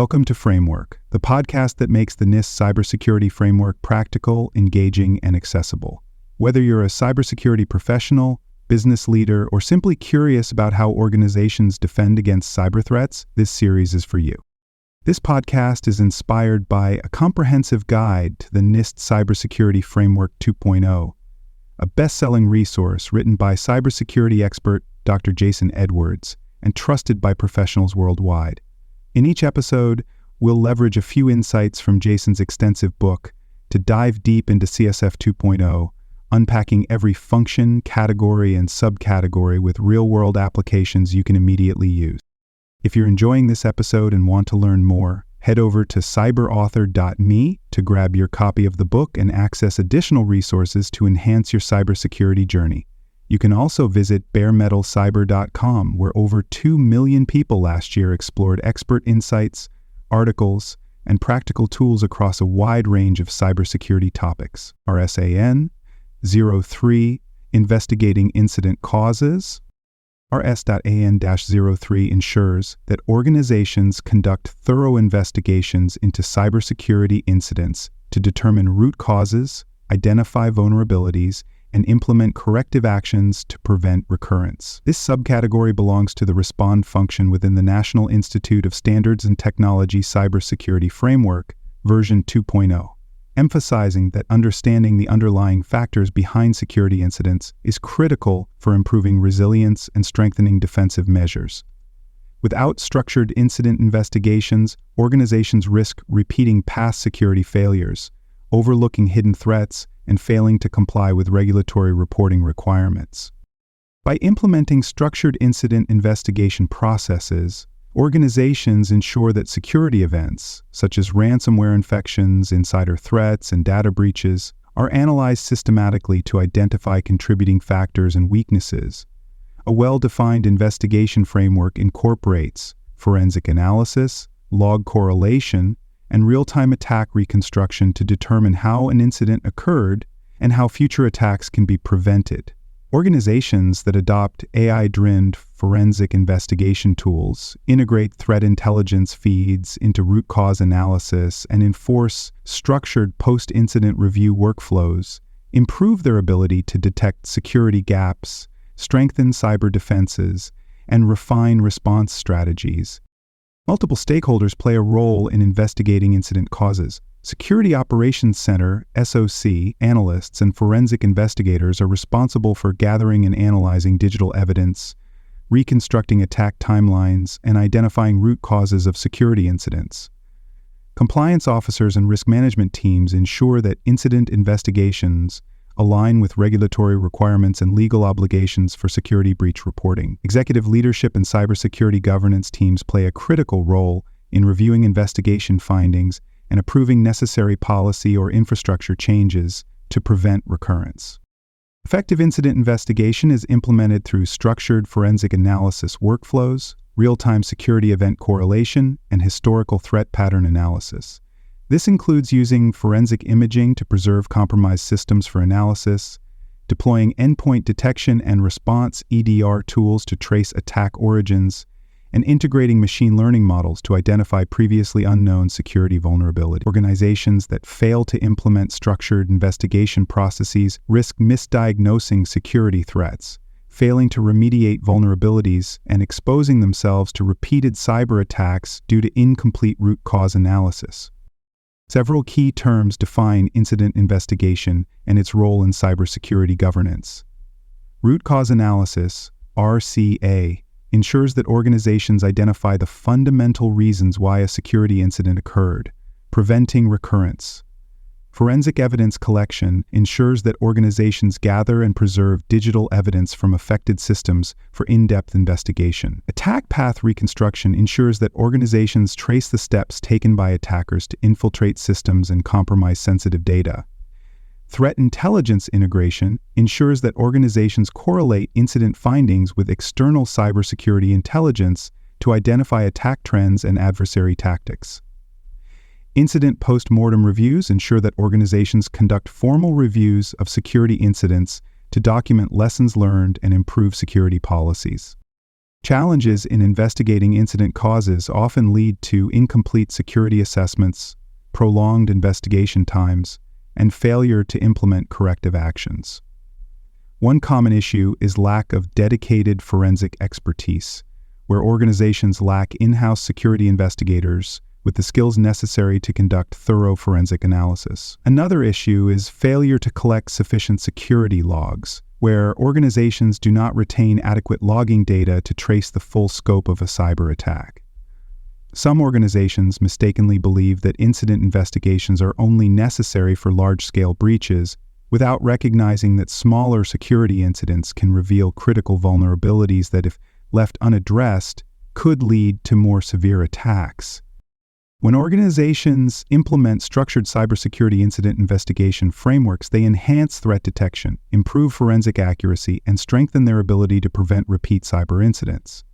Welcome to Framework, the podcast that makes the NIST cybersecurity framework practical, engaging, and accessible. Whether you're a cybersecurity professional, business leader, or simply curious about how organizations defend against cyber threats, this series is for you. This podcast is inspired by a comprehensive guide to the NIST Cybersecurity Framework 2.0, a best-selling resource written by cybersecurity expert Dr. Jason Edwards and trusted by professionals worldwide. In each episode, we'll leverage a few insights from Jason's extensive book to dive deep into CSF 2.0, unpacking every function, category, and subcategory with real-world applications you can immediately use. If you're enjoying this episode and want to learn more, head over to cyberauthor.me to grab your copy of the book and access additional resources to enhance your cybersecurity journey. You can also visit baremetalcyber.com, where over 2 million people last year explored expert insights, articles, and practical tools across a wide range of cybersecurity topics. RS.AN-03, investigating incident causes. RS.AN-03 ensures that organizations conduct thorough investigations into cybersecurity incidents to determine root causes, identify vulnerabilities, and implement corrective actions to prevent recurrence. This subcategory belongs to the Respond function within the National Institute of Standards and Technology Cybersecurity Framework, version 2.0, emphasizing that understanding the underlying factors behind security incidents is critical for improving resilience and strengthening defensive measures. Without structured incident investigations, organizations risk repeating past security failures, overlooking hidden threats, and failing to comply with regulatory reporting requirements. By implementing structured incident investigation processes, organizations ensure that security events, such as ransomware infections, insider threats, and data breaches, are analyzed systematically to identify contributing factors and weaknesses. A well-defined investigation framework incorporates forensic analysis, log correlation, and real-time attack reconstruction to determine how an incident occurred and how future attacks can be prevented. Organizations that adopt AI-driven forensic investigation tools, integrate threat intelligence feeds into root cause analysis, and enforce structured post-incident review workflows improve their ability to detect security gaps, strengthen cyber defenses, and refine response strategies. Multiple stakeholders play a role in investigating incident causes. Security Operations Center, SOC, analysts, and forensic investigators are responsible for gathering and analyzing digital evidence, reconstructing attack timelines, and identifying root causes of security incidents. Compliance officers and risk management teams ensure that incident investigations align with regulatory requirements and legal obligations for security breach reporting. Executive leadership and cybersecurity governance teams play a critical role in reviewing investigation findings and approving necessary policy or infrastructure changes to prevent recurrence. Effective incident investigation is implemented through structured forensic analysis workflows, real-time security event correlation, and historical threat pattern analysis. This includes using forensic imaging to preserve compromised systems for analysis, deploying endpoint detection and response (EDR) tools to trace attack origins, and integrating machine learning models to identify previously unknown security vulnerabilities. Organizations that fail to implement structured investigation processes risk misdiagnosing security threats, failing to remediate vulnerabilities, and exposing themselves to repeated cyber attacks due to incomplete root cause analysis. Several key terms define incident investigation and its role in cybersecurity governance. Root cause analysis, RCA, ensures that organizations identify the fundamental reasons why a security incident occurred, preventing recurrence. Forensic evidence collection ensures that organizations gather and preserve digital evidence from affected systems for in-depth investigation. Attack path reconstruction ensures that organizations trace the steps taken by attackers to infiltrate systems and compromise sensitive data. Threat intelligence integration ensures that organizations correlate incident findings with external cybersecurity intelligence to identify attack trends and adversary tactics. Incident post-mortem reviews ensure that organizations conduct formal reviews of security incidents to document lessons learned and improve security policies. Challenges in investigating incident causes often lead to incomplete security assessments, prolonged investigation times, and failure to implement corrective actions. One common issue is lack of dedicated forensic expertise, where organizations lack in-house security investigators with the skills necessary to conduct thorough forensic analysis. Another issue is failure to collect sufficient security logs, where organizations do not retain adequate logging data to trace the full scope of a cyber attack. Some organizations mistakenly believe that incident investigations are only necessary for large-scale breaches, without recognizing that smaller security incidents can reveal critical vulnerabilities that, if left unaddressed, could lead to more severe attacks. When organizations implement structured cybersecurity incident investigation frameworks, they enhance threat detection, improve forensic accuracy, and strengthen their ability to prevent repeat cyber incidents.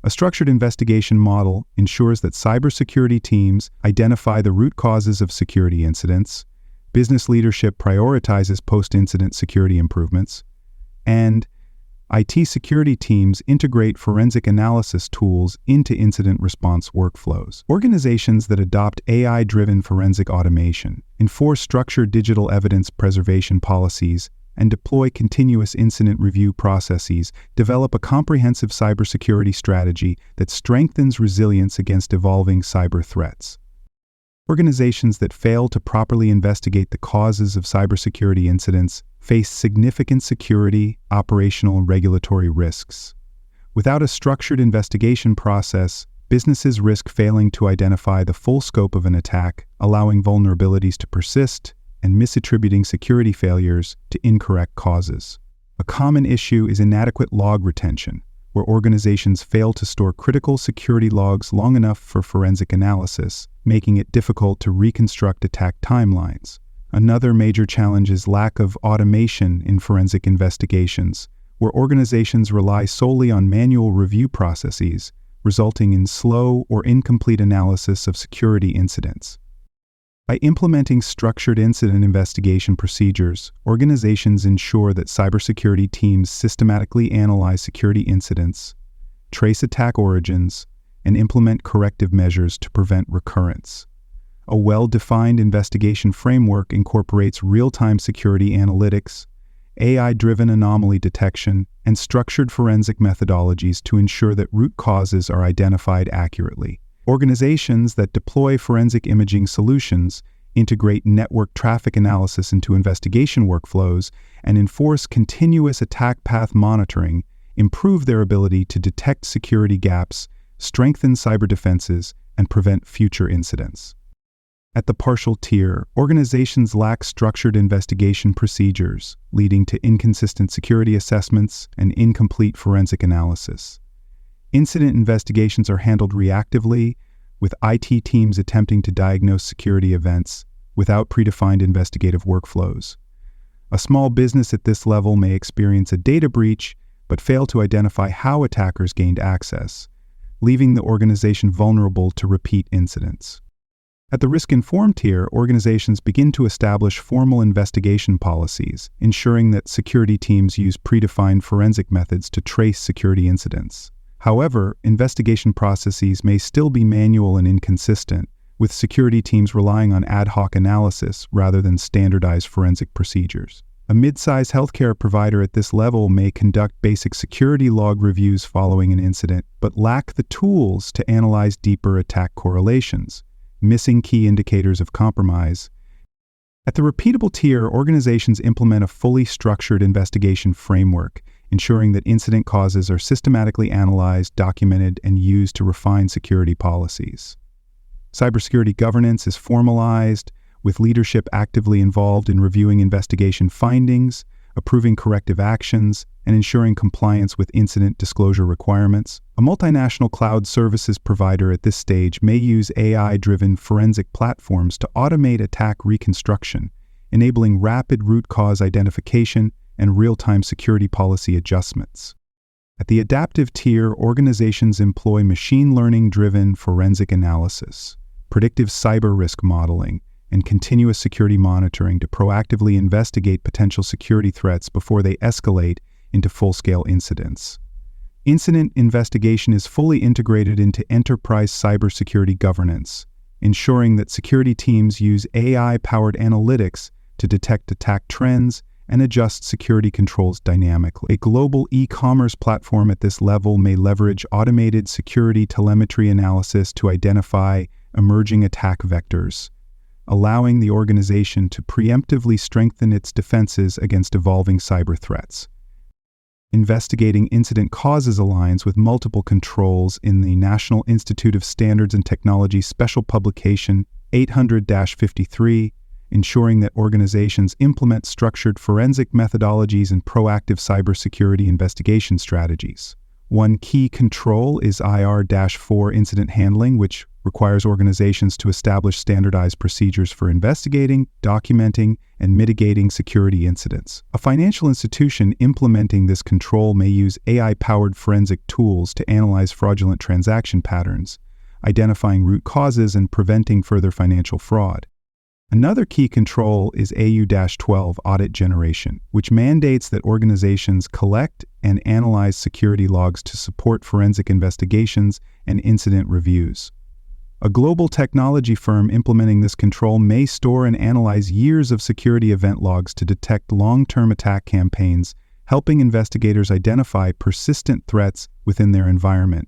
A structured investigation model ensures that cybersecurity teams identify the root causes of security incidents, business leadership prioritizes post-incident security improvements, and IT security teams integrate forensic analysis tools into incident response workflows. Organizations that adopt AI-driven forensic automation, enforce structured digital evidence preservation policies, and deploy continuous incident review processes develop a comprehensive cybersecurity strategy that strengthens resilience against evolving cyber threats. Organizations that fail to properly investigate the causes of cybersecurity incidents face significant security, operational, and regulatory risks. Without a structured investigation process, businesses risk failing to identify the full scope of an attack, allowing vulnerabilities to persist, and misattributing security failures to incorrect causes. A common issue is inadequate log retention, where organizations fail to store critical security logs long enough for forensic analysis, making it difficult to reconstruct attack timelines. Another major challenge is lack of automation in forensic investigations, where organizations rely solely on manual review processes, resulting in slow or incomplete analysis of security incidents. By implementing structured incident investigation procedures, organizations ensure that cybersecurity teams systematically analyze security incidents, trace attack origins, and implement corrective measures to prevent recurrence. A well-defined investigation framework incorporates real-time security analytics, AI-driven anomaly detection, and structured forensic methodologies to ensure that root causes are identified accurately. Organizations that deploy forensic imaging solutions, integrate network traffic analysis into investigation workflows, and enforce continuous attack path monitoring improve their ability to detect security gaps, strengthen cyber defenses, and prevent future incidents. At the partial tier, organizations lack structured investigation procedures, leading to inconsistent security assessments and incomplete forensic analysis. Incident investigations are handled reactively, with IT teams attempting to diagnose security events without predefined investigative workflows. A small business at this level may experience a data breach, but fail to identify how attackers gained access, leaving the organization vulnerable to repeat incidents. At the risk-informed tier, organizations begin to establish formal investigation policies, ensuring that security teams use predefined forensic methods to trace security incidents. However, investigation processes may still be manual and inconsistent, with security teams relying on ad hoc analysis rather than standardized forensic procedures. A mid-size healthcare provider at this level may conduct basic security log reviews following an incident, but lack the tools to analyze deeper attack correlations, missing key indicators of compromise. At the repeatable tier, organizations implement a fully structured investigation framework, ensuring that incident causes are systematically analyzed, documented, and used to refine security policies. Cybersecurity governance is formalized, with leadership actively involved in reviewing investigation findings, approving corrective actions, and ensuring compliance with incident disclosure requirements. A multinational cloud services provider at this stage may use AI-driven forensic platforms to automate attack reconstruction, enabling rapid root cause identification and real-time security policy adjustments. At the adaptive tier, organizations employ machine learning-driven forensic analysis, predictive cyber risk modeling, and continuous security monitoring to proactively investigate potential security threats before they escalate into full-scale incidents. Incident investigation is fully integrated into enterprise cybersecurity governance, ensuring that security teams use AI-powered analytics to detect attack trends and adjust security controls dynamically. A global e-commerce platform at this level may leverage automated security telemetry analysis to identify emerging attack vectors, allowing the organization to preemptively strengthen its defenses against evolving cyber threats. Investigating incident causes aligns with multiple controls in the National Institute of Standards and Technology Special Publication 800-53, ensuring that organizations implement structured forensic methodologies and proactive cybersecurity investigation strategies. One key control is IR-4 incident handling, which requires organizations to establish standardized procedures for investigating, documenting, and mitigating security incidents. A financial institution implementing this control may use AI-powered forensic tools to analyze fraudulent transaction patterns, identifying root causes and preventing further financial fraud. Another key control is AU-12 audit generation, which mandates that organizations collect and analyze security logs to support forensic investigations and incident reviews. A global technology firm implementing this control may store and analyze years of security event logs to detect long-term attack campaigns, helping investigators identify persistent threats within their environment.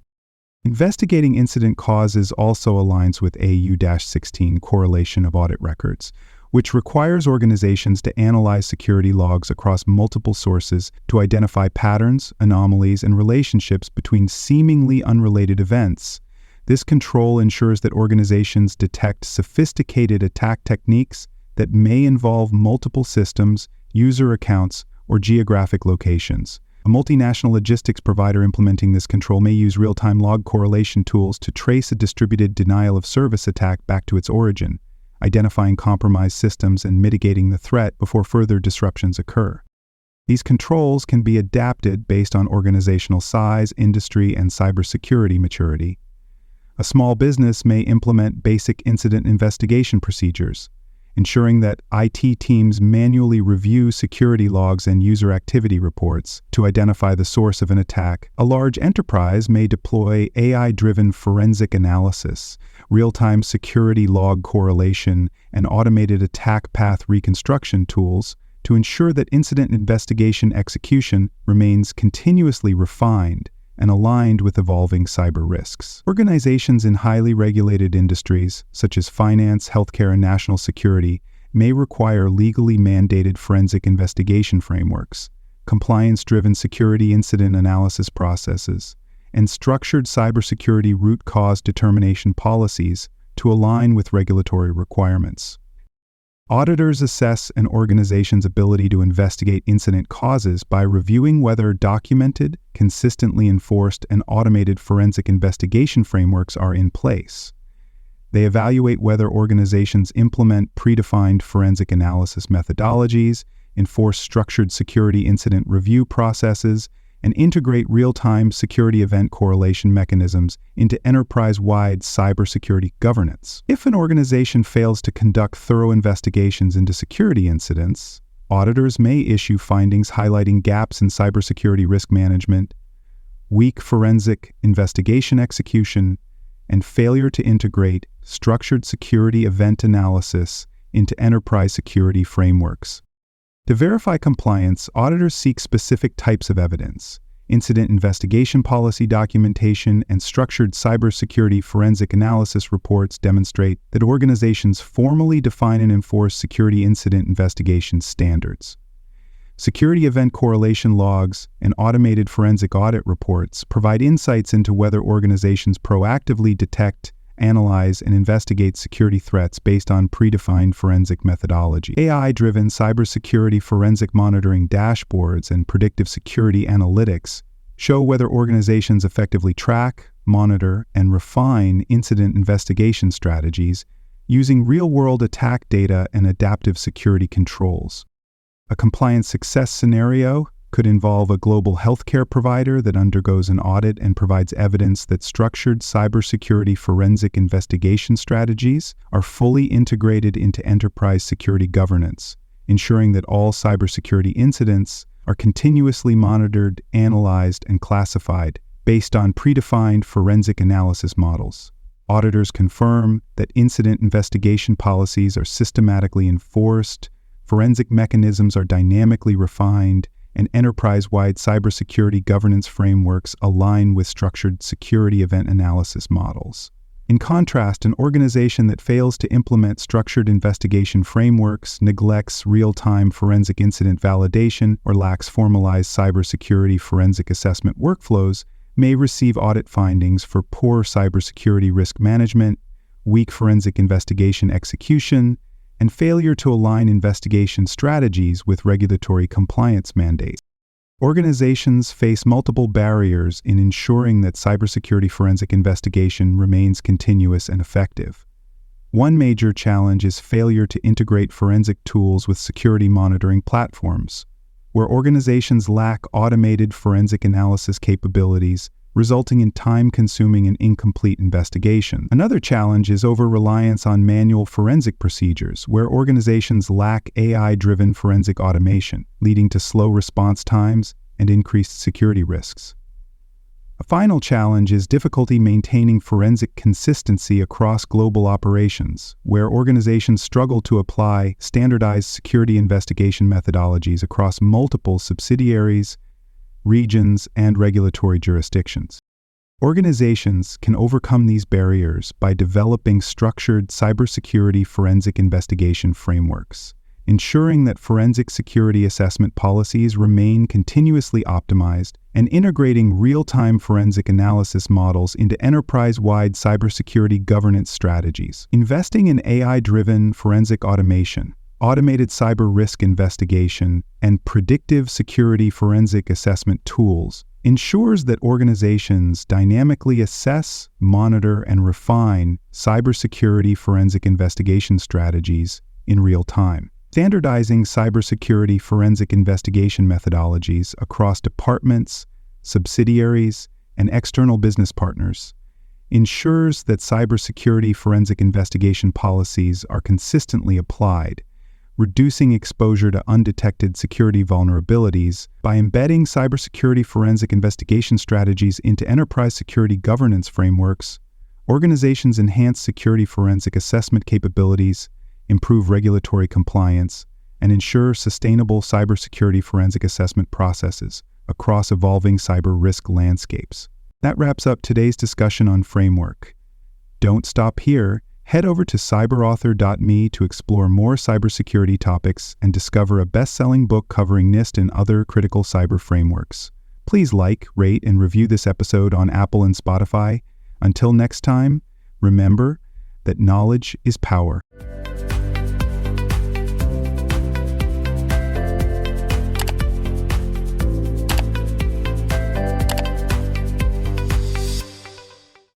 Investigating incident causes also aligns with AU-16 correlation of audit records, which requires organizations to analyze security logs across multiple sources to identify patterns, anomalies, and relationships between seemingly unrelated events. This control ensures that organizations detect sophisticated attack techniques that may involve multiple systems, user accounts, or geographic locations. A multinational logistics provider implementing this control may use real-time log correlation tools to trace a distributed denial-of-service attack back to its origin, identifying compromised systems and mitigating the threat before further disruptions occur. These controls can be adapted based on organizational size, industry, and cybersecurity maturity. A small business may implement basic incident investigation procedures, ensuring that IT teams manually review security logs and user activity reports to identify the source of an attack. A large enterprise may deploy AI-driven forensic analysis, real-time security log correlation, and automated attack path reconstruction tools to ensure that incident investigation execution remains continuously refined and aligned with evolving cyber risks. Organizations in highly regulated industries, such as finance, healthcare, and national security, may require legally mandated forensic investigation frameworks, compliance-driven security incident analysis processes, and structured cybersecurity root cause determination policies to align with regulatory requirements. Auditors assess an organization's ability to investigate incident causes by reviewing whether documented, consistently enforced, and automated forensic investigation frameworks are in place. They evaluate whether organizations implement predefined forensic analysis methodologies, enforce structured security incident review processes, and integrate real-time security event correlation mechanisms into enterprise-wide cybersecurity governance. If an organization fails to conduct thorough investigations into security incidents, auditors may issue findings highlighting gaps in cybersecurity risk management, weak forensic investigation execution, and failure to integrate structured security event analysis into enterprise security frameworks. To verify compliance, auditors seek specific types of evidence. Incident investigation policy documentation and structured cybersecurity forensic analysis reports demonstrate that organizations formally define and enforce security incident investigation standards. Security event correlation logs and automated forensic audit reports provide insights into whether organizations proactively detect, analyze, and investigate security threats based on predefined forensic methodology. AI-driven cybersecurity forensic monitoring dashboards and predictive security analytics show whether organizations effectively track, monitor, and refine incident investigation strategies using real-world attack data and adaptive security controls. A compliance success scenario could involve a global healthcare provider that undergoes an audit and provides evidence that structured cybersecurity forensic investigation strategies are fully integrated into enterprise security governance, ensuring that all cybersecurity incidents are continuously monitored, analyzed, and classified based on predefined forensic analysis models. Auditors confirm that incident investigation policies are systematically enforced, forensic mechanisms are dynamically refined, and enterprise-wide cybersecurity governance frameworks align with structured security event analysis models. In contrast, an organization that fails to implement structured investigation frameworks, neglects real-time forensic incident validation, or lacks formalized cybersecurity forensic assessment workflows may receive audit findings for poor cybersecurity risk management, weak forensic investigation execution, and failure to align investigation strategies with regulatory compliance mandates. Organizations face multiple barriers in ensuring that cybersecurity forensic investigation remains continuous and effective. One major challenge is failure to integrate forensic tools with security monitoring platforms, where organizations lack automated forensic analysis capabilities, resulting in time-consuming and incomplete investigations. Another challenge is over-reliance on manual forensic procedures, where organizations lack AI-driven forensic automation, leading to slow response times and increased security risks. A final challenge is difficulty maintaining forensic consistency across global operations, where organizations struggle to apply standardized security investigation methodologies across multiple subsidiaries, regions, and regulatory jurisdictions. Organizations can overcome these barriers by developing structured cybersecurity forensic investigation frameworks, ensuring that forensic security assessment policies remain continuously optimized, and integrating real-time forensic analysis models into enterprise-wide cybersecurity governance strategies. Investing in AI-driven forensic automation, automated cyber risk investigation, and predictive security forensic assessment tools ensures that organizations dynamically assess, monitor, and refine cybersecurity forensic investigation strategies in real time. Standardizing cybersecurity forensic investigation methodologies across departments, subsidiaries, and external business partners ensures that cybersecurity forensic investigation policies are consistently applied, reducing exposure to undetected security vulnerabilities. By embedding cybersecurity forensic investigation strategies into enterprise security governance frameworks, organizations enhance security forensic assessment capabilities, improve regulatory compliance, and ensure sustainable cybersecurity forensic assessment processes across evolving cyber risk landscapes. That wraps up today's discussion on framework. Don't stop here. Head over to cyberauthor.me to explore more cybersecurity topics and discover a best-selling book covering NIST and other critical cyber frameworks. Please like, rate, and review this episode on Apple and Spotify. Until next time, remember that knowledge is power.